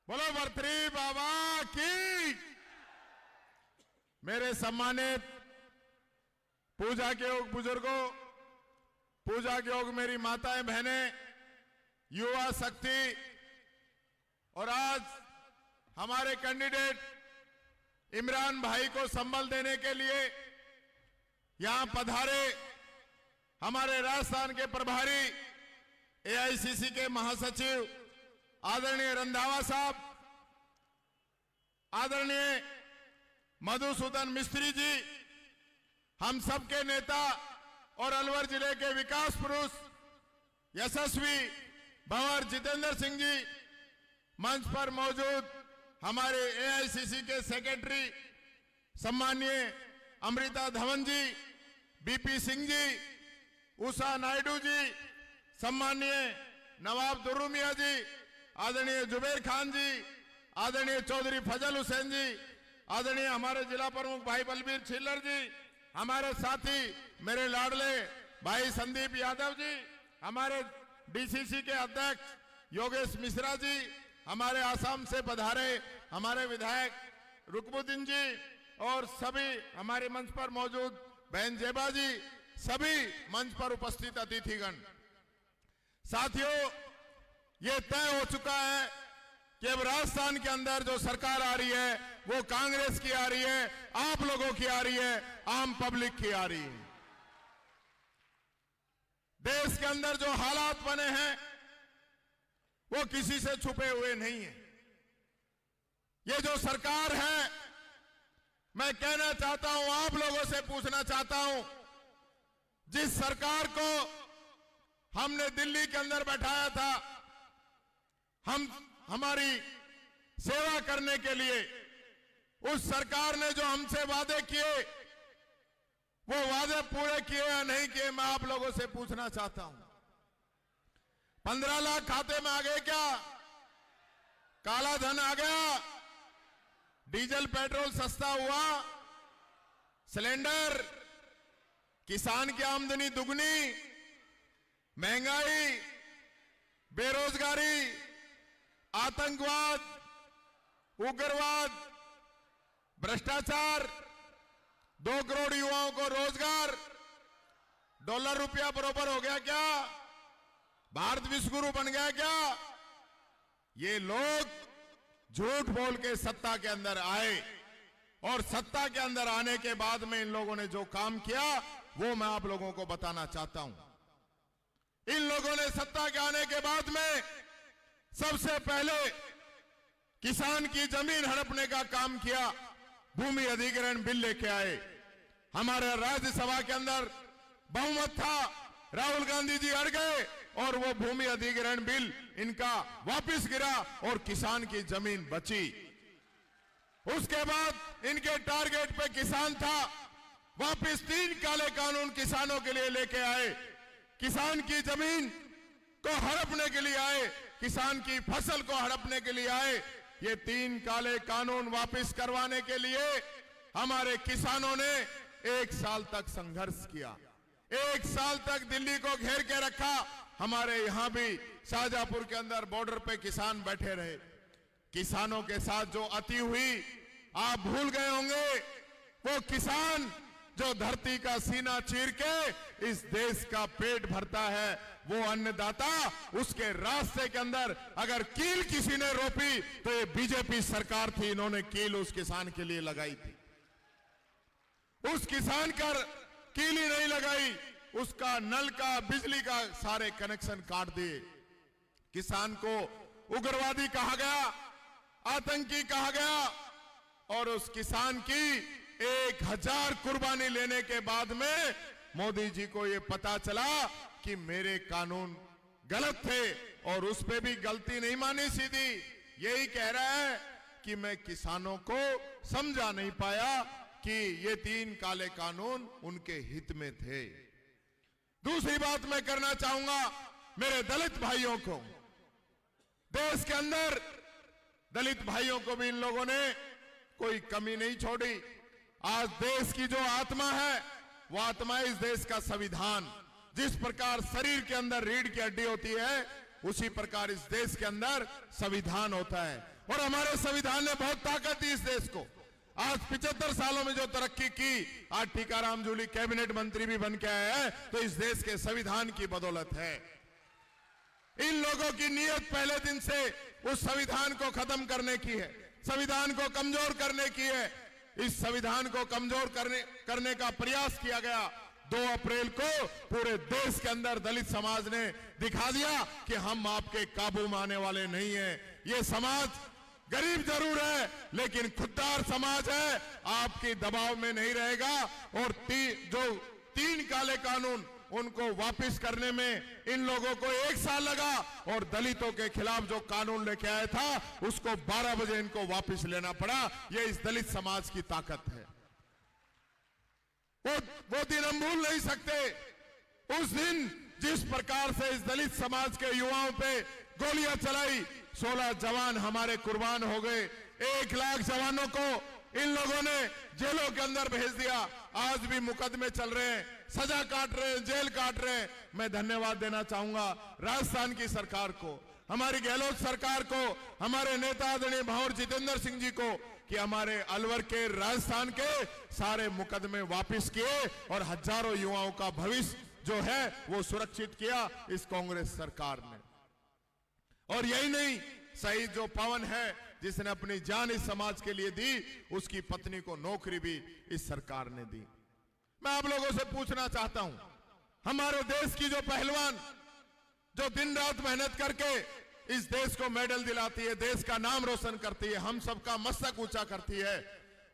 बोलो भर्तृ बाबा की। मेरे सम्मानित पूजा के योग बुजुर्गों, पूजा के योग मेरी माताएं बहनें, युवा शक्ति, और आज हमारे कैंडिडेट इमरान भाई को संबल देने के लिए यहां पधारे हमारे राजस्थान के प्रभारी एआईसीसी के महासचिव आदरणीय रंधावा साहब, आदरणीय मधुसूदन मिस्त्री जी, हम सबके नेता और अलवर जिले के विकास पुरुष यशस्वी भंवर जितेंद्र सिंह जी, मंच पर मौजूद हमारे एआईसीसी के सेक्रेटरी सम्माननीय अमृता धवन जी, बीपी सिंह जी, उषा नायडू जी, सम्माननीय नवाब दुर्रू मियां जी, आदरणीय जुबेर खान जी, आदरणीय चौधरी फजल हुसैन जी, आदरणीय हमारे जिला प्रमुख भाई बलबीर छिल्लर जी, हमारे साथी मेरे लाडले भाई संदीप यादव जी, हमारे डीसीसी के अध्यक्ष योगेश मिश्रा जी, हमारे आसाम से पधारे हमारे विधायक रुकमुद्दीन जी, और सभी हमारे मंच पर मौजूद बहन जेबा जी, सभी मंच पर उपस्थित अतिथिगण। साथियों, ये तय हो चुका है कि अब राजस्थान के अंदर जो सरकार आ रही है वो कांग्रेस की आ रही है, आप लोगों की आ रही है, आम पब्लिक की आ रही है। देश के अंदर जो हालात बने हैं वो किसी से छुपे हुए नहीं है। ये जो सरकार है, मैं कहना चाहता हूं, आप लोगों से पूछना चाहता हूं, जिस सरकार को हमने दिल्ली के अंदर बैठाया था हमारी सेवा करने के लिए, उस सरकार ने जो हमसे वादे किए वो वादे पूरे किए या नहीं किए, मैं आप लोगों से पूछना चाहता हूं। 15 लाख खाते में आ गए क्या? काला धन आ गया? डीजल पेट्रोल सस्ता हुआ? सिलेंडर? किसान की आमदनी दुगनी? महंगाई? बेरोजगारी? आतंकवाद? उग्रवाद? भ्रष्टाचार? 2 करोड़ युवाओं को रोजगार? डॉलर रुपया बराबर हो गया क्या? भारत विश्व गुरु बन गया क्या? ये लोग झूठ बोल के सत्ता के अंदर आए, और सत्ता के अंदर आने के बाद में इन लोगों ने जो काम किया वो मैं आप लोगों को बताना चाहता हूं। इन लोगों ने सत्ता के आने के बाद में सबसे पहले किसान की जमीन हड़पने का काम किया, भूमि अधिग्रहण बिल लेके आए। हमारे राज्यसभा के अंदर बहुमत था, राहुल गांधी जी अड़ गए और वो भूमि अधिग्रहण बिल इनका वापस गिरा और किसान की जमीन बची। उसके बाद इनके टारगेट पे किसान था, वापस 3 काले कानून किसानों के लिए लेके आए, किसान की जमीन को हड़पने के लिए आए, किसान की फसल को हड़पने के लिए आए। ये 3 काले कानून वापस करवाने के लिए हमारे किसानों ने 1 साल तक संघर्ष किया, 1 साल तक दिल्ली को घेर के रखा। हमारे यहां भी शाहजहांपुर के अंदर बॉर्डर पे किसान बैठे रहे। किसानों के साथ जो अति हुई आप भूल गए होंगे। वो किसान जो धरती का सीना चीर के इस देश का पेट भरता है, वो अन्नदाता, उसके रास्ते के अंदर अगर कील किसी ने रोपी तो ये बीजेपी सरकार थी, इन्होंने कील उस किसान के लिए लगाई थी। उस किसान का कील ही नहीं लगाई, उसका नल का, बिजली का सारे कनेक्शन काट दिए। किसान को उग्रवादी कहा गया, आतंकी कहा गया, और उस किसान की 1000 कुर्बानी लेने के बाद में मोदी जी को यह पता चला कि मेरे कानून गलत थे, और उस पे भी गलती नहीं मानी, सीधी यही कह रहा है कि मैं किसानों को समझा नहीं पाया कि ये 3 काले कानून उनके हित में थे। दूसरी बात मैं करना चाहूंगा मेरे दलित भाइयों को, देश के अंदर दलित भाइयों को भी इन लोगों ने कोई कमी नहीं छोड़ी। आज देश की जो आत्मा है वो आत्मा इस देश का संविधान, जिस प्रकार शरीर के अंदर रीढ़ की हड्डी होती है उसी प्रकार इस देश के अंदर संविधान होता है, और हमारे संविधान ने बहुत ताकत दी इस देश को। आज 75 सालों में जो तरक्की की, आज टीकाराम जूली कैबिनेट मंत्री भी बन के आए हैं, तो इस देश के संविधान की बदौलत है। इन लोगों की नीयत पहले दिन से उस संविधान को खत्म करने की है, संविधान को कमजोर करने की है। इस संविधान को कमजोर करने का प्रयास किया गया। 2 अप्रैल को पूरे देश के अंदर दलित समाज ने दिखा दिया कि हम आपके काबू में आने वाले नहीं हैं। ये समाज गरीब जरूर है, लेकिन खुददार समाज है, आपके दबाव में नहीं रहेगा। और जो 3 काले कानून, उनको वापस करने में इन लोगों को 1 साल लगा, और दलितों के खिलाफ जो कानून लेके आया था उसको 12 बजे इनको वापस लेना पड़ा। ये इस दलित समाज की ताकत है। वो दिन हम भूल नहीं सकते। उस दिन जिस प्रकार से इस दलित समाज के युवाओं पे गोलियां चलाई, 16 जवान हमारे कुर्बान हो गए। 1 लाख जवानों को इन लोगों ने जेलों के अंदर भेज दिया। आज भी मुकदमे चल रहे हैं, सजा काट रहे हैं, जेल काट रहे हैं। मैं धन्यवाद देना चाहूंगा राजस्थान की सरकार को, हमारी गहलोत सरकार को, हमारे नेता आदरणीय भंवर जितेंद्र सिंह जी को, कि हमारे अलवर के, राजस्थान के सारे मुकदमे वापस किए और हजारों युवाओं का भविष्य जो है वो सुरक्षित किया इस कांग्रेस सरकार ने। और यही नहीं, शहीद जो पवन है, जिसने अपनी जान इस समाज के लिए दी, उसकी पत्नी को नौकरी भी इस सरकार ने दी। मैं आप लोगों से पूछना चाहता हूं, हमारे देश की जो पहलवान जो दिन रात मेहनत करके इस देश को मेडल दिलाती है, देश का नाम रोशन करती है, हम सबका मस्तक ऊंचा करती है,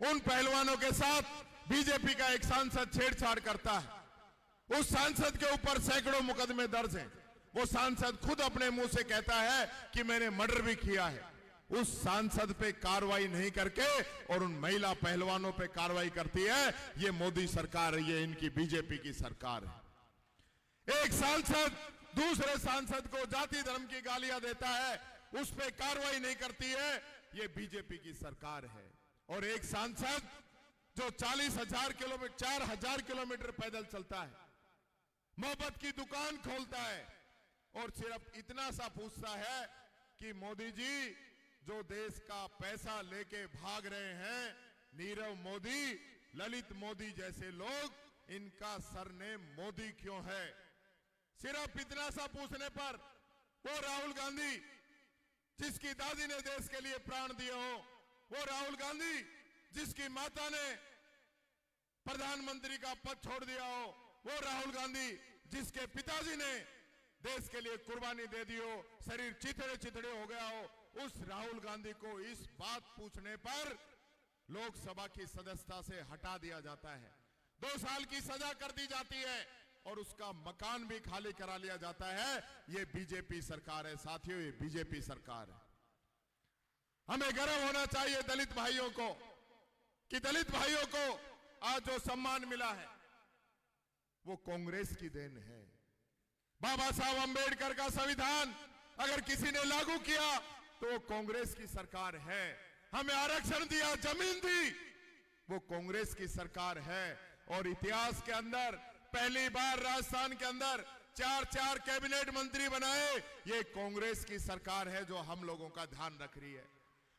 उन पहलवानों के साथ बीजेपी का एक सांसद छेड़छाड़ करता है। उस सांसद के ऊपर सैकड़ों मुकदमे दर्ज हैं। वो सांसद खुद अपने मुंह से कहता है कि मैंने मर्डर भी किया है। उस सांसद पे कार्रवाई नहीं करके और उन महिला पहलवानों पे कार्रवाई करती है ये मोदी सरकार है, ये इनकी बीजेपी की सरकार है। एक सांसद दूसरे सांसद को जाति धर्म की गालियां देता है, उस पे कार्रवाई नहीं करती है, ये बीजेपी की सरकार है। और एक सांसद जो 40,000 किलोमीटर 4,000 किलोमीटर पैदल चलता है, मोहब्बत की दुकान खोलता है और सिर्फ इतना सा पूछता है कि मोदी जी जो देश का पैसा लेके भाग रहे हैं, नीरव मोदी, ललित मोदी जैसे लोग, इनका सरनेम मोदी क्यों है? सिर्फ इतना सा पूछने पर वो राहुल गांधी जिसकी दादी ने देश के लिए प्राण दिए हो, वो राहुल गांधी जिसकी माता ने प्रधानमंत्री का पद छोड़ दिया हो, वो राहुल गांधी जिसके पिताजी ने देश के लिए कुर्बानी दे दी हो, शरीर चिथड़े चिथड़े हो गया हो, उस राहुल गांधी को इस बात पूछने पर लोकसभा की सदस्यता से हटा दिया जाता है, 2 साल की सजा कर दी जाती है और उसका मकान भी खाली करा लिया जाता है। ये बीजेपी सरकार है साथियों, ये बीजेपी सरकार है। हमें गर्व होना चाहिए दलित भाइयों को कि दलित भाइयों को आज जो सम्मान मिला है वो कांग्रेस की देन है। बाबा साहब अंबेडकर का संविधान अगर किसी ने लागू किया तो वो कांग्रेस की सरकार है। हमें आरक्षण दिया, जमीन दी, वो कांग्रेस की सरकार है। और इतिहास के अंदर पहली बार राजस्थान के अंदर 4 कैबिनेट मंत्री बनाए, ये कांग्रेस की सरकार है जो हम लोगों का ध्यान रख रही है।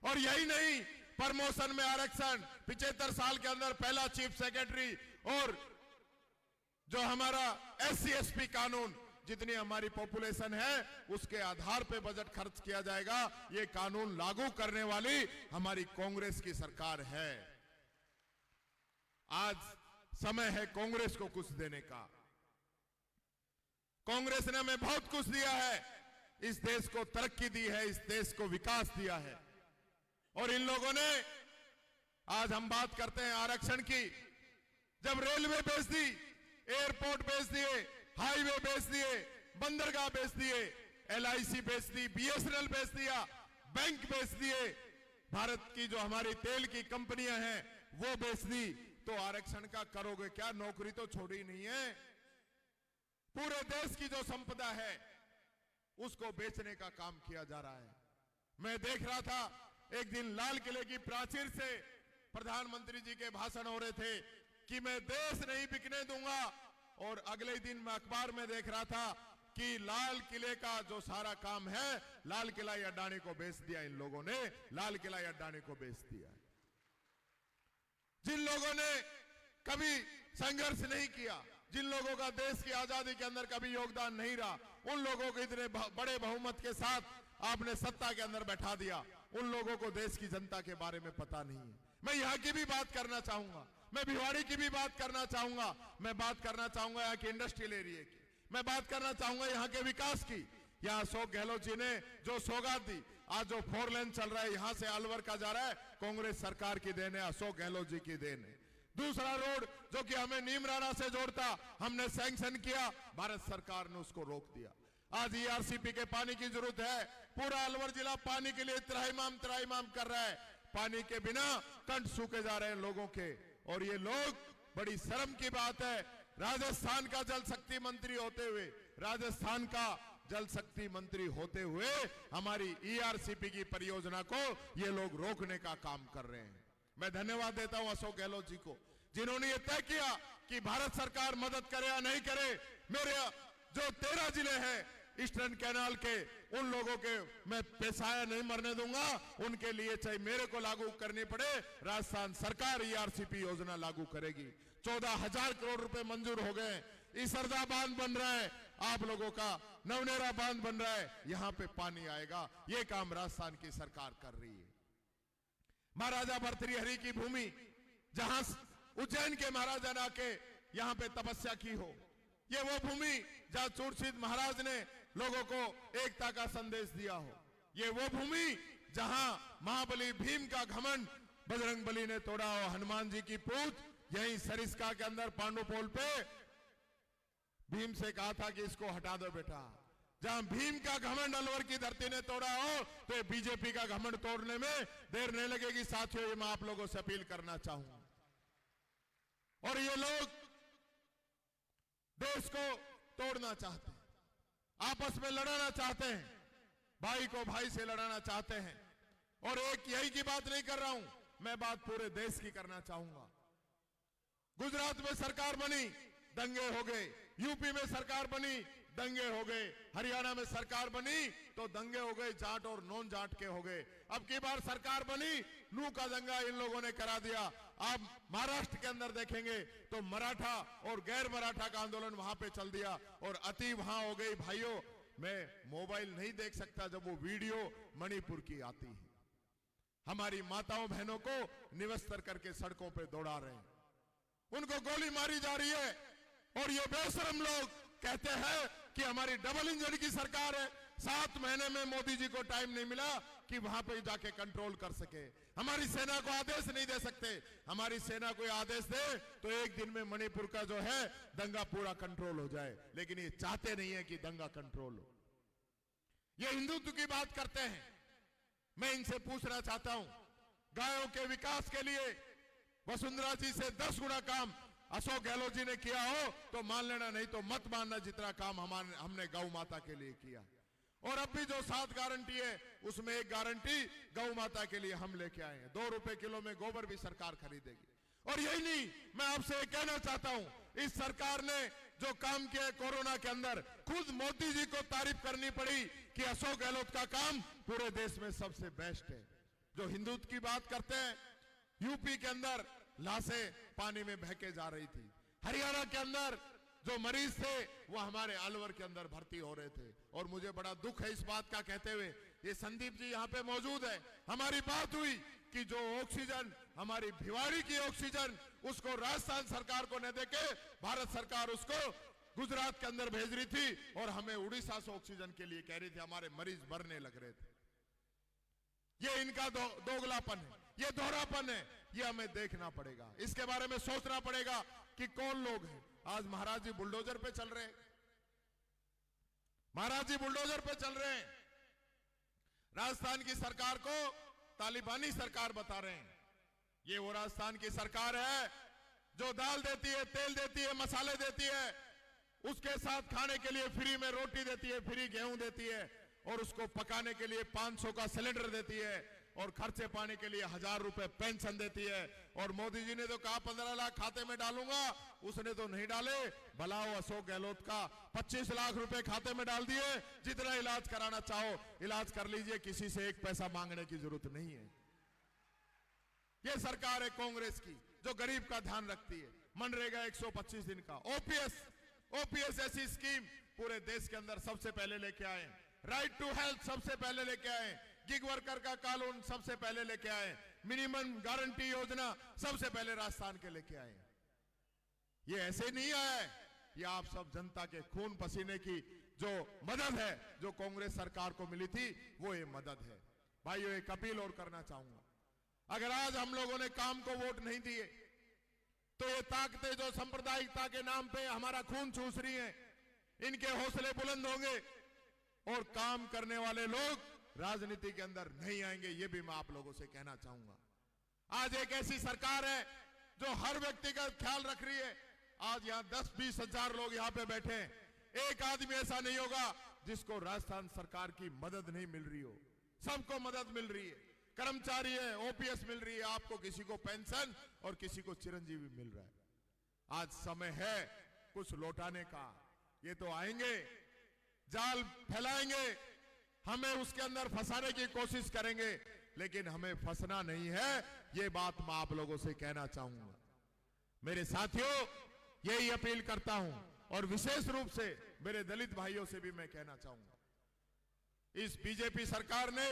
और यही नहीं, प्रमोशन में आरक्षण, 75 साल के अंदर पहला चीफ सेक्रेटरी, और जो हमारा SC ST कानून, जितनी हमारी पॉपुलेशन है उसके आधार पे बजट खर्च किया जाएगा, ये कानून लागू करने वाली हमारी कांग्रेस की सरकार है। आज समय है कांग्रेस को कुछ देने का। कांग्रेस ने हमें बहुत कुछ दिया है, इस देश को तरक्की दी है, इस देश को विकास दिया है। और इन लोगों ने, आज हम बात करते हैं आरक्षण की, जब रेलवे बेच दी, एयरपोर्ट बेच दिए, हाईवे बेच दिए, बंदरगाह बेच दिए, LIC बेच दी, BSNL बेच दिया, बैंक बेच दिए, भारत की जो हमारी तेल की कंपनियां हैं वो बेच दी, तो आरक्षण का करोगे क्या? नौकरी तो छोड़ी नहीं है। पूरे देश की जो संपदा है उसको बेचने का काम किया जा रहा है। मैं देख रहा था एक दिन लाल किले की प्राचीर से प्रधानमंत्री जी के भाषण हो रहे थे कि मैं देश नहीं बिकने दूंगा, और अगले दिन मैं अखबार में देख रहा था कि लाल किले का जो सारा काम है लाल किला अड्डानी को बेच दिया। इन लोगों ने लाल किला अड्डानी को बेच दिया। जिन लोगों ने कभी संघर्ष नहीं किया, जिन लोगों का देश की आजादी के अंदर कभी योगदान नहीं रहा, उन लोगों को इतने बड़े बहुमत के साथ आपने सत्ता के अंदर बैठा दिया। उन लोगों को देश की जनता के बारे में पता नहीं है। मैं यहां की भी बात करना चाहूंगा, मैं भिवाड़ी की भी बात करना चाहूंगा, मैं बात करना चाहूंगा यहाँ के इंडस्ट्रियल एरिया की, मैं बात करना चाहूंगा यहाँ के विकास की। यहाँ अशोक गहलोत जी ने जो सौगात दी, आज जो 4 लेन चल रहा है यहां से अलवर का जा रहा है, कांग्रेस सरकार की देन है, अशोक गहलोत जी की देन है। दूसरा रोड जो कि हमें नीमराना से जोड़ता, हमने सैंक्शन किया, भारत सरकार ने उसको रोक दिया। आज ईआरसीपी के पानी की जरूरत है। पूरा अलवर जिला पानी के लिए त्राहिमाम कर रहा है। पानी के बिना कंठ सूखे जा रहे हैं लोगों के। और ये लोग, बड़ी शर्म की बात है, राजस्थान का जल शक्ति मंत्री होते हुए, राजस्थान का जल शक्ति मंत्री होते हुए हमारी ईआरसीपी की परियोजना को ये लोग रोकने का काम कर रहे हैं। मैं धन्यवाद देता हूं अशोक गहलोत जी को, जिन्होंने ये तय किया कि भारत सरकार मदद करे या नहीं करे, मेरे जो 13 जिले हैं ईस्टर्न कैनाल के, उन लोगों के मैं पेशाया नहीं मरने दूंगा। उनके लिए चाहे मेरे को लागू करनी पड़े, राजस्थान सरकार ईआरसीपी योजना लागू करेगी। 14,000 करोड़ रुपए मंजूर हो गए। इसरदा बांध बन रहा है, आप लोगों का नवनेरा बांध बन रहा है, यहां पे पानी आएगा। ये काम राजस्थान की सरकार कर रही है। महाराजा भर्तृहरि की भूमि, जहां उज्जैन के महाराजा ने आके यहां पे तपस्या की हो, ये वो भूमि जहां चूरशीत महाराज ने लोगों को एकता का संदेश दिया हो, ये वो भूमि जहां महाबली भीम का घमंड बजरंग बली ने तोड़ा हो। हनुमान जी की पूछ यहीं सरिस्का के अंदर पांडुपोल पे भीम से कहा था कि इसको हटा दो बेटा। जहां भीम का घमंड अलवर की धरती ने तोड़ा हो, तो ये बीजेपी का घमंड तोड़ने में देर नहीं लगेगी। साथियों, ये मैं आप लोगों से अपील करना चाहूंगा। और ये लोग देश को तोड़ना चाहते हैं, आपस में लड़ाना चाहते हैं, भाई को भाई से लड़ाना चाहते हैं। और एक यही की बात नहीं कर रहा हूं, मैं बात पूरे देश की करना चाहूंगा। गुजरात में सरकार बनी, दंगे हो गए। यूपी में सरकार बनी, दंगे हो गए। हरियाणा में सरकार बनी तो दंगे हो गए, जाट और नॉन जाट के हो गए। अब की बार सरकार बनी, नू का दंगा इन लोगों ने करा दिया। आप महाराष्ट्र के अंदर देखेंगे तो मराठा और गैर मराठा का आंदोलन वहां पे चल दिया और अति वहां हो गई। भाइयों, मैं मोबाइल नहीं देख सकता जब वो वीडियो मणिपुर की आती है। हमारी माताओं बहनों को निवस्त्र करके सड़कों पे दौड़ा रहे हैं, उनको गोली मारी जा रही है। और ये बेशरम लोग कहते हैं कि हमारी डबल इंजन की सरकार है। 7 महीने में मोदी जी को टाइम नहीं मिला कि वहां पे जाके कंट्रोल कर सके। हमारी सेना को आदेश नहीं दे सकते। हमारी सेना को आदेश दे तो एक दिन में मणिपुर का जो है दंगा पूरा कंट्रोल हो जाए, लेकिन ये चाहते नहीं है कि दंगा कंट्रोल हो। ये हिंदुत्व की बात करते हैं। मैं इनसे पूछना चाहता हूं, गायों के विकास के लिए वसुंधरा जी से 10 गुना काम अशोक गहलोत जी ने किया हो तो मान लेना, नहीं तो मत मानना जितना काम हमने गौ माता के लिए किया। और अब भी जो 7 गारंटी है उसमें एक गारंटी गौ माता के लिए हम लेके आए हैं। 2 रुपए किलो में गोबर भी सरकार खरीदेगी। और यही नहीं, मैं आपसे कहना चाहता हूं, इस सरकार ने जो काम किया है कोरोना के अंदर, खुद मोदी जी को तारीफ करनी पड़ी कि अशोक गहलोत का काम पूरे देश में सबसे बेस्ट है। जो हिंदुत्व की बात करते हैं, यूपी के अंदर लाशें पानी में बहके जा रही थी। हरियाणा के अंदर जो मरीज थे वो हमारे अलवर के अंदर भर्ती हो रहे थे। और मुझे बड़ा दुख है इस बात का कहते हुए, ये संदीप जी यहाँ पे मौजूद है, हमारी बात हुई कि जो ऑक्सीजन हमारी भिवाड़ी की ऑक्सीजन उसको राजस्थान सरकार को न देके भारत सरकार उसको गुजरात के अंदर भेज रही थी और हमें उड़ीसा से ऑक्सीजन के लिए कह रही थी। हमारे मरीज मरने लग रहे थे। ये इनका दोगलापन है, ये दोहरापन है, ये हमें देखना पड़ेगा। इसके बारे में सोचना पड़ेगा कि कौन लोग हैं। आज महाराज जी बुलडोजर पे चल रहे हैं, महाराज जी बुलडोजर पे चल रहे हैं। राजस्थान की सरकार को तालिबानी सरकार बता रहे हैं। ये वो राजस्थान की सरकार है जो दाल देती है, तेल देती है, मसाले देती है, उसके साथ खाने के लिए फ्री में रोटी देती है, फ्री गेहूं देती है और उसको पकाने के लिए 500 का सिलेंडर देती है। और खर्चे पाने के लिए 1000 रुपए पेंशन देती है। और मोदी जी ने तो कहा 15 लाख खाते में डालूंगा, उसने तो नहीं डाले। भला हो अशोक गहलोत का, 25 लाख रुपए खाते में डाल दिए। जितना इलाज कराना चाहो इलाज कर लीजिए, किसी से एक पैसा मांगने की जरूरत नहीं है। ये सरकार है कांग्रेस की जो गरीब का ध्यान रखती है। मनरेगा 125 दिन का, ओपीएस ऐसी स्कीम पूरे देश के अंदर सबसे पहले लेके आए। राइट टू हेल्थ सबसे पहले लेके आए। गिग वर्कर का कानून सबसे पहले लेके आए। मिनिमम गारंटी योजना सबसे पहले राजस्थान के लेके आए। ये ऐसे नहीं आया है, ये आप सब जनता के खून पसीने की जो मदद है, जो कांग्रेस सरकार को मिली थी, वो ये मदद है। भाइयों, एक अपील और करना चाहूंगा, अगर आज हम लोगों ने काम को वोट नहीं दिए तो ये ताकतें जो सांप्रदायिकता के नाम पे हमारा खून चूस रही हैं, इनके हौसले बुलंद होंगे और काम करने वाले लोग राजनीति के अंदर नहीं आएंगे। ये भी मैं आप लोगों से कहना चाहूंगा। आज एक ऐसी सरकार है जो हर व्यक्ति का ख्याल रख रही है। आज यहां 10-20 हजार लोग यहां पे बैठे हैं, एक आदमी ऐसा नहीं होगा जिसको राजस्थान सरकार की मदद नहीं मिल रही हो। सबको मदद मिल रही है। कर्मचारी है, ओपीएस मिल रही है आपको, किसी को पेंशन और किसी को चिरंजीवी मिल रहा है। आज समय है कुछ लौटाने का। ये तो आएंगे, जाल फैलाएंगे, हमें उसके अंदर फंसाने की कोशिश करेंगे, लेकिन हमें फंसना नहीं है। ये बात मैं आप लोगों से कहना चाहूंगा। मेरे साथियों, यही अपील करता हूं और विशेष रूप से मेरे दलित भाइयों से भी मैं कहना चाहूंगा। इस बीजेपी सरकार ने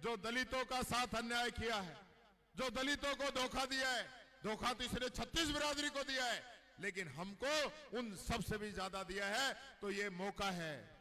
जो दलितों का साथ अन्याय किया है, जो दलितों को धोखा दिया है, धोखा तो इसने 36 बिरादरी को दिया है, लेकिन हमको उन सबसे भी ज्यादा दिया है। तो ये मौका है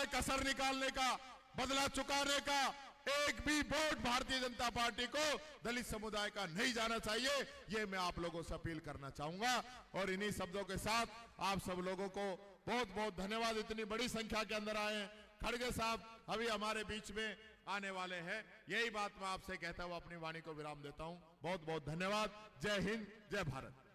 कसर निकालने का, बदला चुकाने का। एक भी वोट भारतीय जनता पार्टी को दलित समुदाय का नहीं जाना चाहिए, ये मैं आप लोगों से अपील करना चाहूंगा। और इन्हीं शब्दों के साथ आप सब लोगों को बहुत बहुत धन्यवाद। इतनी बड़ी संख्या के अंदर आए हैं। खड़गे साहब अभी हमारे बीच में आने वाले हैं। यही बात मैं आपसे कहता हुआ अपनी वाणी को विराम देता हूं। बहुत बहुत धन्यवाद। जय हिंद, जय भारत।